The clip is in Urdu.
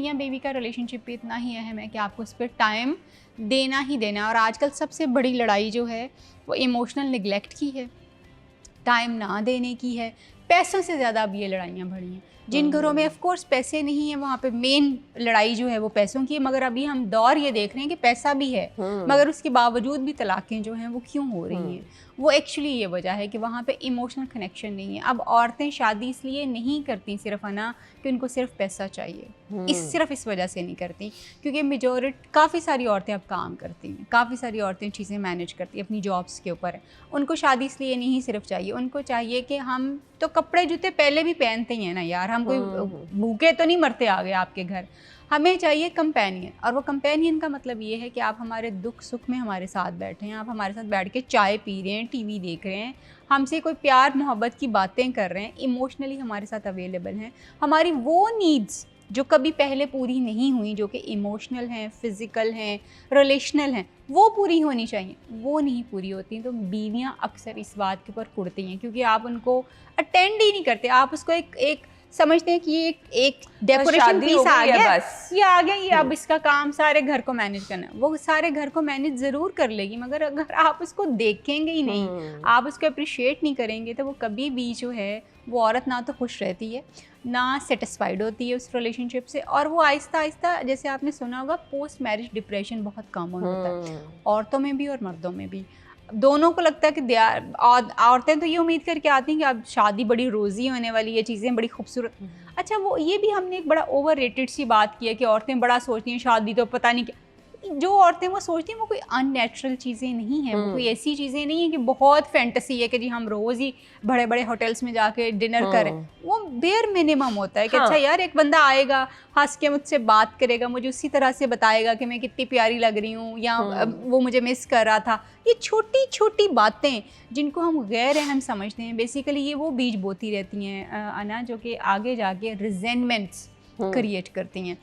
میاں بیوی کا ریلیشن شپ بھی اتنا ہی اہم ہے کہ آپ کو اس پہ ٹائم دینا ہی دینا ہے. اور آج کل سب سے بڑی لڑائی جو ہے وہ ایموشنل نگلیکٹ کی ہے, ٹائم نہ دینے کی ہے. پیسوں سے زیادہ اب یہ لڑائیاں بڑھی ہیں. جن گھروں میں آف کورس پیسے نہیں ہیں وہاں پہ مین لڑائی جو ہے وہ پیسوں کی ہے, مگر ابھی ہم دور یہ دیکھ رہے ہیں کہ پیسہ بھی ہے مگر اس کے باوجود بھی طلاقیں جو ہیں وہ کیوں ہو رہی ہیں. وہ ایکچولی یہ وجہ ہے کہ وہاں پہ ایموشنل کنیکشن نہیں ہے. اب عورتیں شادی اس لیے نہیں کرتی صرف نا کہ ان کو صرف پیسہ چاہیے, صرف اس وجہ سے نہیں کرتی کیونکہ کافی ساری عورتیں اب کام کرتی ہیں, کافی ساری عورتیں چیزیں مینیج کرتی ہیں اپنی جابس کے اوپر. ان کو شادی اس لیے نہیں صرف چاہیے, ان کو چاہیے کہ ہم تو کپڑے جوتے پہلے بھی پہنتے ہی ہیں نا یار, ہم کوئی بھوکے تو نہیں مرتے آ گئے آپ کے گھر. ہمیں چاہیے کمپینین, اور وہ کمپینین کا مطلب یہ ہے کہ آپ ہمارے دکھ سکھ میں ہمارے ساتھ بیٹھے ہیں, آپ ہمارے ساتھ بیٹھ کے چائے پی رہے ہیں, ٹی وی دیکھ رہے ہیں, ہم سے کوئی پیار محبت کی باتیں کر رہے ہیں, ایموشنلی ہمارے ساتھ اویلیبل ہیں. ہماری وہ نیڈس جو کبھی پہلے پوری نہیں ہوئیں, جو کہ ایموشنل ہیں, فزیکل ہیں, ریلیشنل ہیں, وہ پوری ہونی چاہیے, وہ نہیں پوری ہوتی. تو بیویاں اکثر اس بات کے اوپر کڑتی ہیں کیونکہ آپ ان کو اٹینڈ ہی نہیں کرتے. آپ اس کو ایک سمجھتے ہیں کہ یہ ایک ڈیکوریشن پیس آ گیا, یہ آ گیا, یہ اب اس کا کام سارے گھر کو مینیج کرنا ہے. وہ سارے گھر کو مینیج ضرور کر لے گی, مگر اگر آپ اس کو دیکھیں گے ہی نہیں, آپ اس کو اپریشیٹ نہیں کریں گے, تو وہ کبھی بھی جو ہے وہ عورت نہ تو خوش رہتی ہے, نہ سیٹسفائیڈ ہوتی ہے اس ریلیشن شپ سے. اور وہ آہستہ آہستہ, جیسے آپ نے سنا ہوگا, پوسٹ میرج ڈپریشن بہت کامن ہوتا ہے, عورتوں میں بھی اور مردوں میں بھی. دونوں کو لگتا ہے کہ عورتیں تو یہ امید کر کے آتی ہیں کہ اب شادی بڑی روزی ہونے والی, یہ چیزیں بڑی خوبصورت. اچھا, وہ یہ بھی ہم نے ایک بڑا اوور ریٹڈ سی بات کی ہے کہ عورتیں بڑا سوچتی ہیں شادی تو پتہ نہیں کیا. جو عورتیں وہ سوچتی ہیں وہ کوئی ان نیچرل چیزیں نہیں ہیں, وہ کوئی ایسی چیزیں نہیں ہیں کہ بہت فینٹیسی ہے کہ جی ہم روز ہی بڑے بڑے ہوٹلس میں جا کے ڈنر کریں. وہ بیئر منیمم ہوتا ہے کہ اچھا یار ایک بندہ آئے گا, ہنس کے مجھ سے بات کرے گا, مجھے اسی طرح سے بتائے گا کہ میں کتنی پیاری لگ رہی ہوں, یا وہ مجھے مس کر رہا تھا. یہ چھوٹی چھوٹی باتیں جن کو ہم غیر اہم سمجھتے ہیں, بیسیکلی یہ وہ بیج بوتی رہتی ہیں انا, جو کہ آگے جا کے ریزینمنٹس کریٹ کرتی ہیں.